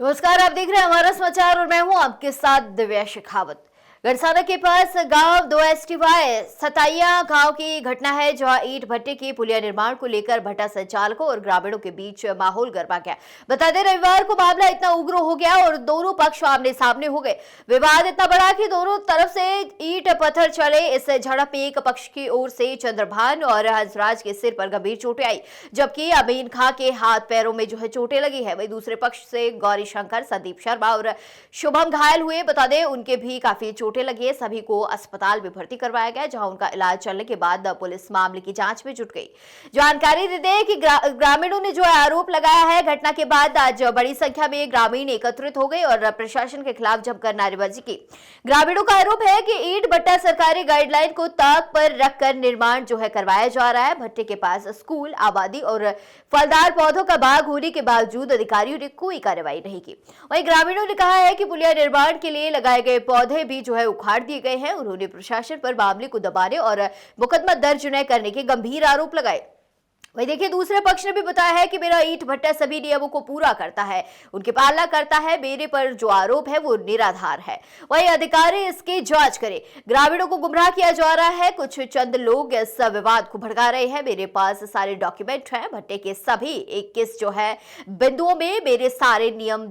नमस्कार, आप देख रहे हैं हमारा समाचार और मैं हूं आपके साथ दिव्या शेखावत। गरसाना के पास गांव 2 STY सताइया गांव की घटना है, जहां ईंट भट्टे की पुलिया निर्माण को लेकर भट्टा संचालकों और ग्रामीणों के बीच माहौल गरमा गया। बता दें, रविवार को मामला इतना उग्र हो गया और दोनों पक्ष आमने सामने हो गए। विवाद इतना बड़ा कि दोनों तरफ से ईंट पत्थर चले। इस झड़प में एक पक्ष की ओर से चंद्रभान और हंसराज के सिर पर गंभीर चोटें आई, जबकि अमीन खां के हाथ पैरों में चोटें लगी है। वहीं दूसरे पक्ष से गौरी शंकर, संदीप शर्मा और शुभम घायल हुए। बता दें, उनके भी काफी चोटें लगी। सभी को अस्पताल में भर्ती करवाया गया, जहां उनका इलाज चलने के बाद पुलिस मामले की जांच में जुट गई। जानकारी देते हैं कि ग्रामीणों ने जो आरोप लगाया है, घटना के बाद आज बड़ी संख्या में ग्रामीण एकत्रित हो गए और प्रशासन के खिलाफ जमकर नारेबाजी की। ग्रामीणों का आरोप है कि ईंट भट्टा सरकारी गाइडलाइन को ताक पर रखकर निर्माण करवाया जा रहा है। भट्टे के पास स्कूल, आबादी और फलदार पौधों का बाग होने के बावजूद अधिकारियों ने कोई कार्रवाई नहीं की। वहीं ग्रामीणों ने कहा है कि पुलिया निर्माण के लिए लगाए गए पौधे भी उखाड़ दिए गए हैं। उन्होंने प्रशासन पर मामले को दबाने और मुकदमा दर्ज न करने के गंभीर आरोप लगाए। वही देखिए, दूसरे पक्ष ने भी बताया है कि मेरा ईंट भट्टा सभी नियमों को पूरा करता है, उनकी पालना करता है, मेरे पर जो आरोप है वो निराधार है। वही अधिकारी इसकी जांच करे। ग्रामीणों को गुमराह किया जा रहा है। कुछ चंद लोग इस विवाद को भड़का रहे हैं। मेरे पास सारे डॉक्यूमेंट हैं। भट्टे के सभी 21 बिंदुओं में मेरे सारे नियम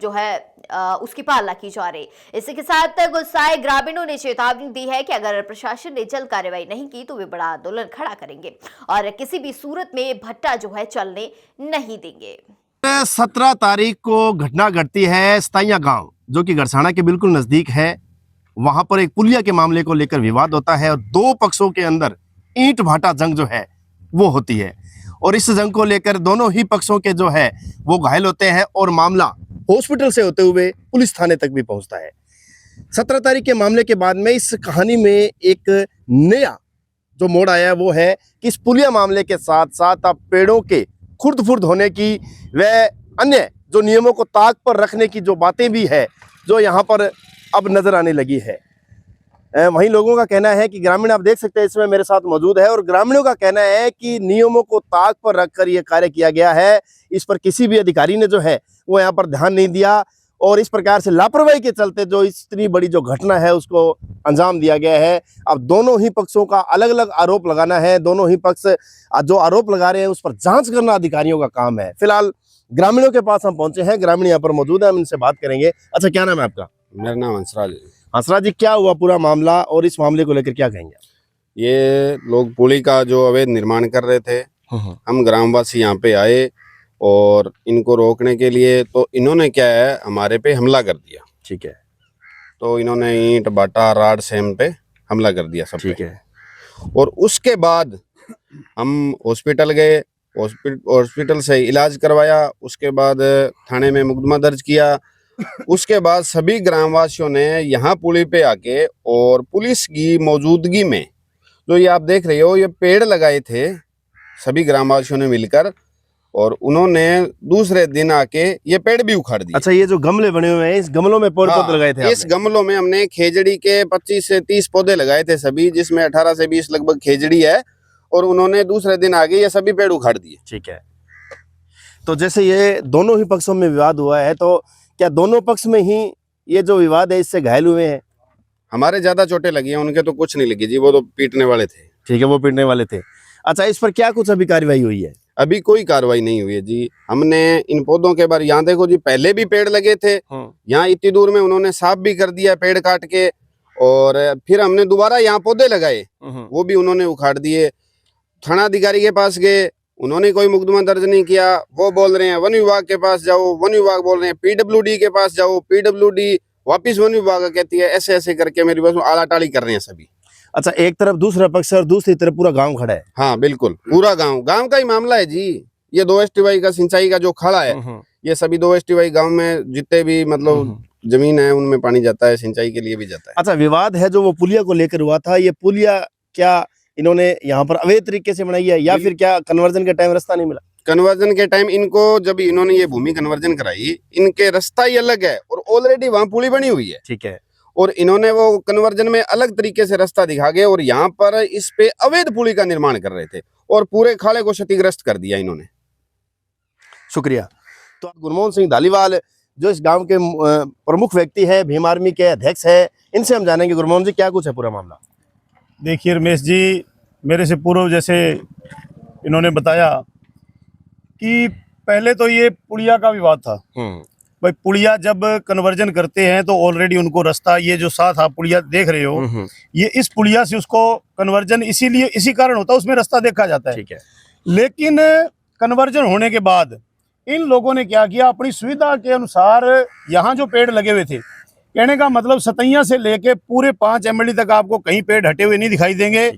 उसकी पालना की जा रही। इसी के साथ गुस्साए ग्रामीणों ने चेतावनी दी है कि अगर प्रशासन ने जल्द कार्रवाई नहीं की तो वे बड़ा आंदोलन खड़ा करेंगे और किसी भी सूरत में भट्टा चलने नहीं देंगे। 17 तारीख को घटना घटती है सताइया गांव, जो कि गरसाना के बिल्कुल नजदीक है। वहां पर एक पुलिया के मामले को लेकर विवाद होता है और दो पक्षों के अंदर ईंट भाटा जंग वो होती है और इस जंग को लेकर दोनों ही पक्षों के वो घायल होते हैं और मामला हॉस्पिटल से होते हुए पुलिस थाने तक भी पहुंचता है। 17 तारीख के मामले के बाद में इस कहानी में एक नया जो मोड़ आया वो है कि इस पुलिया मामले के साथ साथ अब पेड़ों के खुर्द फुर्द होने की व अन्य जो नियमों को ताक पर रखने की जो बातें भी है, जो यहाँ पर अब नजर आने लगी है। वहीं लोगों का कहना है कि ग्रामीण, आप देख सकते हैं इसमें मेरे साथ मौजूद है, और ग्रामीणों का कहना है कि नियमों को ताक पर रखकर यह कार्य किया गया है। इस पर किसी भी अधिकारी ने वो यहाँ पर ध्यान नहीं दिया और इस प्रकार से लापरवाही के चलते जो इतनी बड़ी जो घटना है उसको अंजाम दिया गया है। अब दोनों ही पक्षों का अलग अलग आरोप लगाना है। दोनों ही पक्ष जो आरोप लगा रहे हैं उस पर जांच करना अधिकारियों का काम है। फिलहाल ग्रामीणों के पास हम पहुंचे हैं, ग्रामीण यहाँ पर मौजूद है, हम इनसे बात करेंगे। अच्छा, क्या नाम है आपका? मेरा नाम हंसराज है। हंसराज जी, क्या हुआ पूरा मामला और इस मामले को लेकर क्या कहेंगे? ये लोग पुली का जो अवैध निर्माण कर रहे थे, हम ग्रामवासी यहाँ पे आए और इनको रोकने के लिए तो इन्होंने क्या है, हमारे पे हमला कर दिया। ठीक है। तो इन्होंने ईंट भाटा राड सेम पे हमला कर दिया सब। ठीक है। और उसके बाद हम हॉस्पिटल गए, हॉस्पिटल से इलाज करवाया, उसके बाद थाने में मुकदमा दर्ज किया। उसके बाद सभी ग्रामवासियों ने यहाँ पुली पे आके और पुलिस की मौजूदगी में जो ये आप देख रहे हो, ये पेड़ लगाए थे सभी ग्रामवासियों ने मिलकर, और उन्होंने दूसरे दिन आके ये पेड़ भी उखाड़ दिए। अच्छा, ये जो गमले बने हुए हैं, इस गमलों में पौधे लगाए थे? इस गमलों में हमने खेजड़ी के 25 से 30 पौधे लगाए थे सभी, जिसमें 18 से 20 लगभग खेजड़ी है, और उन्होंने दूसरे दिन आगे ये सभी पेड़ उखाड़ दिए। ठीक है। तो जैसे ये दोनों ही पक्षों में विवाद हुआ है, तो क्या दोनों पक्ष में ही ये जो विवाद है इससे घायल हुए हैं? हमारे ज्यादा चोटें लगी हैं, उनके तो कुछ नहीं लगी जी, वो तो पीटने वाले थे। ठीक है, वो पीटने वाले थे। अच्छा, इस पर क्या कुछ अभी कार्रवाई हुई है? अभी कोई कार्रवाई नहीं हुई है जी। हमने इन पौधों के बारे, यहाँ देखो जी, पहले भी पेड़ लगे थे यहाँ इतनी दूर में, उन्होंने साफ भी कर दिया पेड़ काट के, और फिर हमने दोबारा यहाँ पौधे लगाए, वो भी उन्होंने उखाड़ दिए। थाना अधिकारी के पास गए, उन्होंने कोई मुकदमा दर्ज नहीं किया। वो बोल रहे हैं वन विभाग के पास जाओ, वन विभाग बोल रहे हैं PWD के पास जाओ, PWD वापिस वन विभाग कहती है। ऐसे ऐसे करके मेरी बस आला टाली कर रहे हैं सभी। अच्छा, एक तरफ दूसरा पक्ष और दूसरी तरफ पूरा गांव खड़ा है? हाँ बिल्कुल, पूरा गांव का ही मामला है जी। ये 2 STY का सिंचाई का जो खड़ा है, ये सभी 2 STY गांव में जितने भी जमीन है उनमें पानी जाता है, सिंचाई के लिए भी जाता है। अच्छा, विवाद है जो वो पुलिया को लेकर हुआ था, ये पुलिया क्या इन्होंने यहाँ पर अवैध तरीके से बनाई है या फिर क्या कन्वर्जन के टाइम रास्ता नहीं मिला? कन्वर्जन के टाइम इनको, जब इन्होंने ये भूमि कन्वर्जन कराई, इनके रास्ता ही अलग है और ऑलरेडी वहाँ पुली बनी हुई है। ठीक है। और इन्होंने वो कन्वर्जन में अलग तरीके से रास्ता दिखा गए और यहाँ पर इस पे अवैध पुली का निर्माण कर रहे थे और पूरे खाड़े को क्षतिग्रस्त कर दिया इन्होंने। शुक्रिया। तो गुरमोहन सिंह धालीवाल जो इस गांव के प्रमुख व्यक्ति है, भीम आर्मी के अध्यक्ष है, इनसे हम जानेंगे। गुरमोहन जी, क्या कुछ है पूरा मामला? देखिए रमेश जी, मेरे से पूर्व जैसे इन्होंने बताया कि पहले तो ये पुलिया का विवाद था। भाई पुलिया जब कन्वर्जन करते हैं तो ऑलरेडी उनको रास्ता, ये जो साथ आप पुलिया देख रहे हो, ये इस पुलिया से उसको कन्वर्जन इसीलिए इसी कारण होता है, उसमें रास्ता देखा जाता है। ठीक है। लेकिन कन्वर्जन होने के बाद इन लोगों ने क्या किया, अपनी सुविधा के अनुसार यहाँ जो पेड़ लगे हुए थे, कहने का मतलब सतैया से लेके पूरे 5 MLD तक आपको कहीं पेड़ हटे हुए नहीं दिखाई देंगे।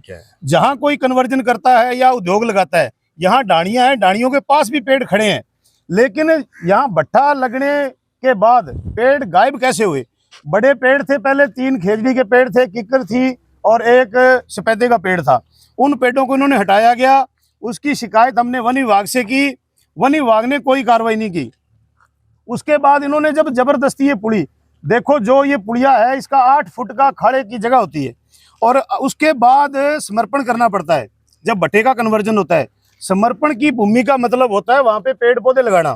जहाँ कोई कन्वर्जन करता है या उद्योग लगाता है, यहाँ डाणियाँ हैं, डाणियों के पास भी पेड़ खड़े हैं, लेकिन यहाँ भट्ठा लगने के बाद पेड़ गायब कैसे हुए? बड़े पेड़ थे, पहले 3 खेजड़ी के पेड़ थे, किक्कर थी और एक सफेदे का पेड़ था। उन पेड़ों को इन्होंने हटाया गया। उसकी शिकायत हमने वन विभाग से की, वन विभाग ने कोई कार्रवाई नहीं की। उसके बाद इन्होंने जब जबरदस्ती ये पुली, देखो जो ये पुलिया है इसका 8 फुट का खाड़े की जगह होती है और उसके बाद समर्पण करना पड़ता है। जब भट्टे का कन्वर्जन होता है, समर्पण की भूमि का मतलब होता है वहां पे पेड़ पौधे लगाना।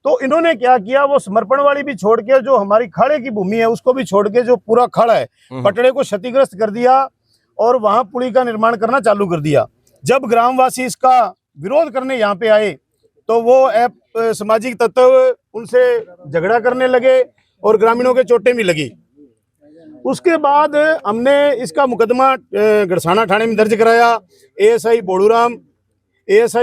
तो इन्होंने क्या किया, वो समर्पण वाली भी छोड़ के जो हमारी खाड़े की भूमि है उसको भी छोड़ के जो पूरा खाड़ा है, पटड़े को क्षतिग्रस्त कर दिया और वहां पुली का निर्माण करना चालू कर दिया। जब ग्रामवासी इसका विरोध करने यहाँ पे आए तो वो सामाजिक तत्व उनसे झगड़ा करने लगे और ग्रामीणों के चोटें भी लगी। उसके बाद हमने इसका मुकदमा गड़साना थाने में दर्ज कराया। एएसआई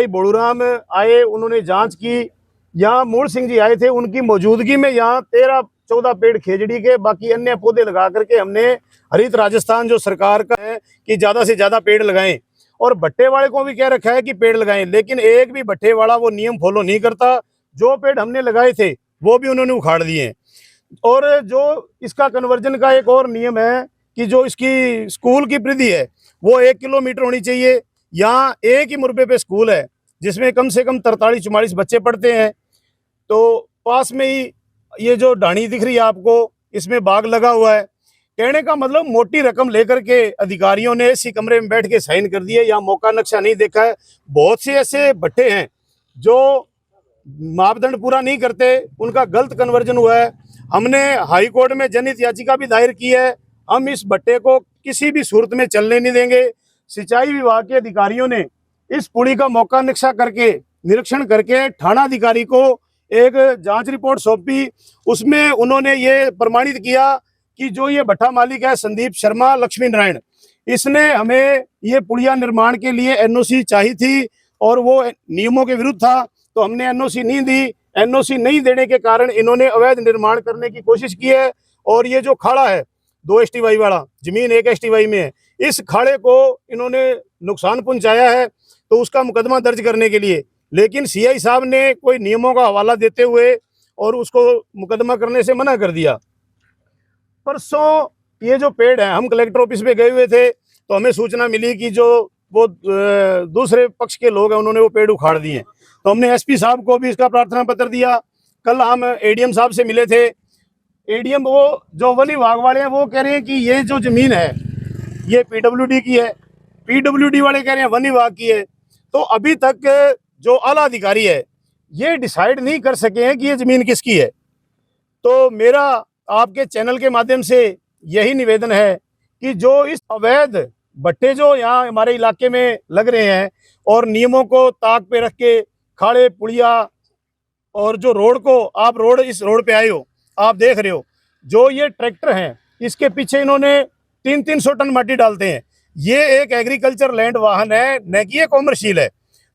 बोड़ूराम आए, उन्होंने जांच की। यहाँ मूल सिंह जी आए थे, उनकी मौजूदगी में यहाँ 13-14 पेड़ खेजड़ी के, बाकी अन्य पौधे लगा करके हमने हरित राजस्थान जो सरकार का है कि ज़्यादा से ज़्यादा पेड़ लगाएं, और भट्टे वाले को भी कह रखा है कि पेड़ लगाएं, लेकिन एक भी भट्टे वाला वो नियम फॉलो नहीं करता। जो पेड़ हमने लगाए थे वो भी उन्होंने उखाड़ दिए। और जो इसका कन्वर्जन का एक और नियम है कि जो इसकी स्कूल की परिधि है वो 1 किलोमीटर होनी चाहिए। यहाँ एक ही मुरबे पे स्कूल है जिसमें कम से कम 43-44 बच्चे पढ़ते हैं। तो पास में ही ये जो ढाणी दिख रही है आपको, इसमें बाग लगा हुआ है। कहने का मतलब मोटी रकम लेकर के अधिकारियों ने इसी कमरे में बैठ के साइन कर दिए, यहाँ मौका नक्शा नहीं देखा है। बहुत से ऐसे भट्टे हैं जो मापदंड पूरा नहीं करते, उनका गलत कन्वर्जन हुआ है। हमने हाई कोर्ट में जनहित याचिका भी दायर की है। हम इस भट्टे को किसी भी सूरत में चलने नहीं देंगे। सिंचाई विभाग के अधिकारियों ने इस पुली का मौका नक्शा करके निरीक्षण करके थाना अधिकारी को एक जांच रिपोर्ट सौंपी। उसमें उन्होंने ये प्रमाणित किया कि जो ये भट्टा मालिक है संदीप शर्मा लक्ष्मी नारायण, इसने हमें ये पुलिया निर्माण के लिए एनओसी चाहिए थी और वो नियमों के विरुद्ध था, तो हमने एनओसी नहीं दी। एनओसी नहीं देने के कारण इन्होंने अवैध निर्माण करने की कोशिश की है। और ये जो खाड़ा है 2 STY वाला, जमीन 1 STY में है, इस खाड़े को इन्होंने नुकसान पहुंचाया है, तो उसका मुकदमा दर्ज करने के लिए, लेकिन CI साहब ने कोई नियमों का हवाला देते हुए और उसको मुकदमा करने से मना कर दिया। परसों ये जो पेड़ है, हम कलेक्टर ऑफिस में गए हुए थे तो हमें सूचना मिली कि जो वो दूसरे पक्ष के लोग हैं उन्होंने वो पेड़ उखाड़ दिए। तो हमने SP साहब को भी इसका प्रार्थना पत्र दिया। कल हम ADM साहब से मिले थे। ADM वो जो वन विभाग वाले हैं वो कह रहे हैं कि ये जो जमीन है ये PWD की है, PWD वाले कह रहे हैं वन विभाग की है। तो अभी तक जो आला अधिकारी है ये डिसाइड नहीं कर सके हैं कि ये जमीन किसकी है। तो मेरा आपके चैनल के माध्यम से यही निवेदन है कि जो इस अवैध भट्टे जो यहाँ हमारे इलाके में लग रहे हैं और नियमों को ताक पे रख के खाड़े पुलिया, और जो रोड को आप इस रोड पे आए हो, आप देख रहे हो जो ये ट्रैक्टर हैं इसके पीछे इन्होंने 300-300 टन माटी डालते हैं। ये एक एग्रीकल्चर लैंड वाहन है, न कि ये कॉमर्शियल है।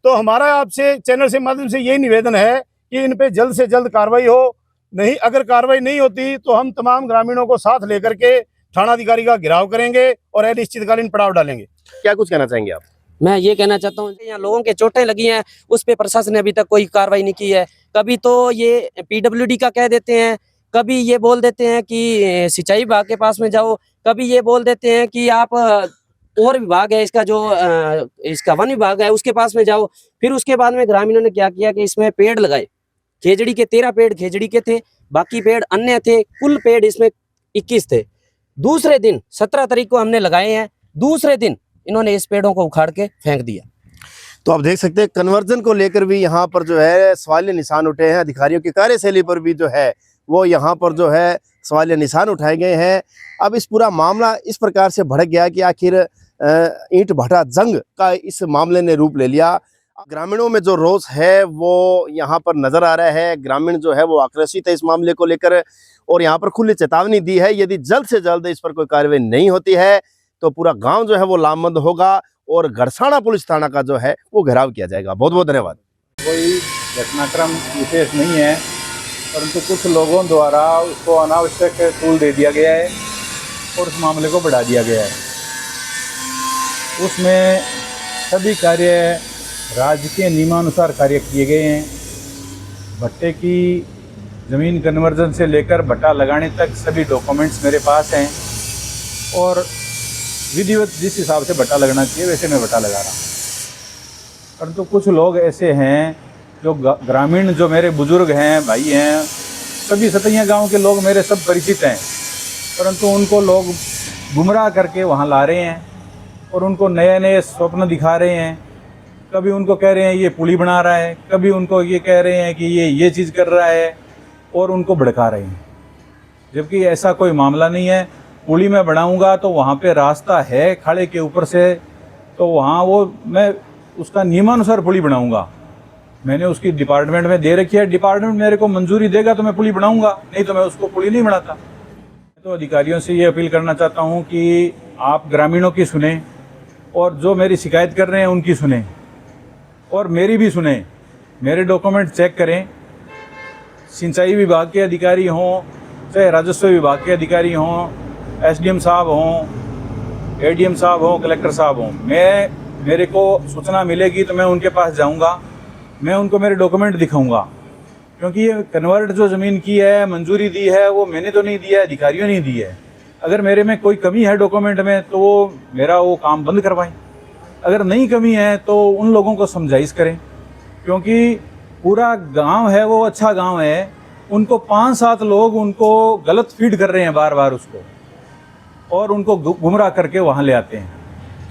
तो हमारा आपसे चैनल से माध्यम से यही निवेदन है कि इन पे जल्द से जल्द कार्रवाई हो। नहीं, अगर कार्रवाई नहीं होती तो हम तमाम ग्रामीणों को साथ लेकर के थाना अधिकारी का घेराव करेंगे और अनिश्चितकालीन पड़ाव डालेंगे। क्या कुछ कहना चाहेंगे आप? मैं ये कहना चाहता हूँ, यहाँ लोगों के चोटें लगी हैं, उस पे प्रशासन ने अभी तक कोई कार्रवाई नहीं की है। कभी तो ये PWD का कह देते हैं, कभी ये बोल देते हैं कि सिंचाई विभाग के पास में जाओ, कभी ये बोल देते हैं कि आप और विभाग है इसका, जो इसका वन विभाग है उसके पास में जाओ। फिर उसके बाद में ग्रामीणों ने क्या किया कि इसमें पेड़ लगाए। खेजड़ी के 13 पेड़ खेजड़ी के थे, बाकी पेड़ अन्य थे। कुल पेड़ इसमें 21 थे। दूसरे दिन 17 तारीख को हमने लगाए हैं, दूसरे दिन इन्होंने इस पेड़ों को उखाड़ के फेंक दिया। तो आप देख सकते हैं कन्वर्जन को लेकर भी यहाँ पर जो है सवालिया निशान उठे हैं। अधिकारियों की कार्यशैली पर भी जो है वो यहाँ पर जो है सवालिया निशान उठाए गए हैं। अब इस पूरा मामला इस प्रकार से भड़क गया कि आखिर ईंट भट्टा जंग का इस मामले ने रूप ले लिया। ग्रामीणों में जो रोष है वो यहाँ पर नजर आ रहा है। ग्रामीण जो है वो आक्रोशित है इस मामले को लेकर और यहाँ पर खुली चेतावनी दी है, यदि जल्द से जल्द इस पर कोई कार्रवाई नहीं होती है तो पूरा गांव जो है वो लामबंद होगा और गड़साना पुलिस थाना का जो है वो घेराव किया जाएगा। बहुत बहुत धन्यवाद। कोई घटनाक्रम विशेष नहीं है, परंतु कुछ लोगों द्वारा उसको अनावश्यक टूल दे दिया गया है और उस मामले को बढ़ा दिया गया है। उसमें सभी कार्य राज्य के नियमानुसार कार्य किए गए हैं। भट्टे की ज़मीन कन्वर्जन से लेकर भट्टा लगाने तक सभी डॉक्यूमेंट्स मेरे पास हैं और विधिवत जिस हिसाब से भट्टा लगना चाहिए वैसे मैं भट्टा लगा रहा हूँ। परंतु कुछ लोग ऐसे हैं जो ग्रामीण, जो मेरे बुजुर्ग हैं, भाई हैं, सभी सतैया गांव के लोग मेरे सब परिचित हैं, परंतु उनको लोग गुमराह करके वहाँ ला रहे हैं और उनको नए नए स्वप्न दिखा रहे हैं। कभी उनको कह रहे हैं ये पुली बना रहा है, कभी उनको ये कह रहे हैं कि ये चीज़ कर रहा है और उनको भड़का रहे हैं, जबकि ऐसा कोई मामला नहीं है। पुली में बनाऊंगा तो वहाँ पे रास्ता है खाड़े के ऊपर से, तो वहाँ वो मैं उसका नियमानुसार पुली बनाऊंगा। मैंने उसकी डिपार्टमेंट में दे रखी है, डिपार्टमेंट मेरे को मंजूरी देगा तो मैं पुली बनाऊंगा, नहीं तो मैं उसको पुली नहीं बनाता। तो अधिकारियों से ये अपील करना चाहता हूँ कि आप ग्रामीणों की सुने और जो मेरी शिकायत कर रहे हैं उनकी सुने और मेरी भी सुने, मेरे डॉक्यूमेंट चेक करें। सिंचाई विभाग के अधिकारी हों, चाहे राजस्व विभाग के अधिकारी हों, एसडीएम साहब हों, एडीएम साहब हों, कलेक्टर साहब हों, मेरे को सूचना मिलेगी तो मैं उनके पास जाऊंगा, मैं उनको मेरे डॉक्यूमेंट दिखाऊंगा। क्योंकि ये कन्वर्ट जो ज़मीन की है, मंजूरी दी है, वो मैंने तो नहीं दिया है, अधिकारियों ने दी है। अगर मेरे में कोई कमी है डॉक्यूमेंट में तो वो मेरा वो काम बंद करवाएं। अगर नहीं कमी है तो उन लोगों को समझाइश करें, क्योंकि पूरा गांव है वो अच्छा गांव है, उनको 5-7 लोग उनको गलत फीड कर रहे हैं बार बार उसको और उनको गुमराह करके वहाँ ले आते हैं,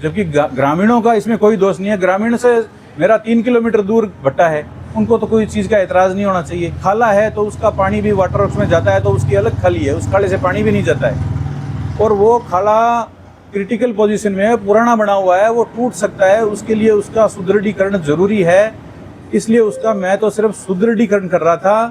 जबकि ग्रामीणों का इसमें कोई दोष नहीं है। ग्रामीण से मेरा 3 किलोमीटर दूर भट्टा है, उनको तो कोई चीज़ का एतराज़ नहीं होना चाहिए। खाला है तो उसका पानी भी वाटर वर्क्स में जाता है तो उसकी अलग खाली है, उस खाले से पानी भी नहीं जाता है और वो खाला क्रिटिकल पोजीशन में है, पुराना बना हुआ है, वो टूट सकता है, उसके लिए उसका सुदृढ़ीकरण जरूरी है। इसलिए उसका मैं तो सिर्फ सुदृढ़ीकरण कर रहा था,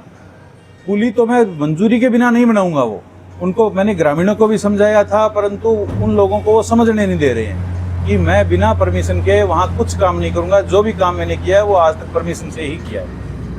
पुली तो मैं मंजूरी के बिना नहीं बनाऊंगा। वो उनको मैंने ग्रामीणों को भी समझाया था, परंतु उन लोगों को वो समझने नहीं दे रहे हैं कि मैं बिना परमिशन के वहाँ कुछ काम नहीं करूँगा। जो भी काम मैंने किया है वो आज तक परमिशन से ही किया है।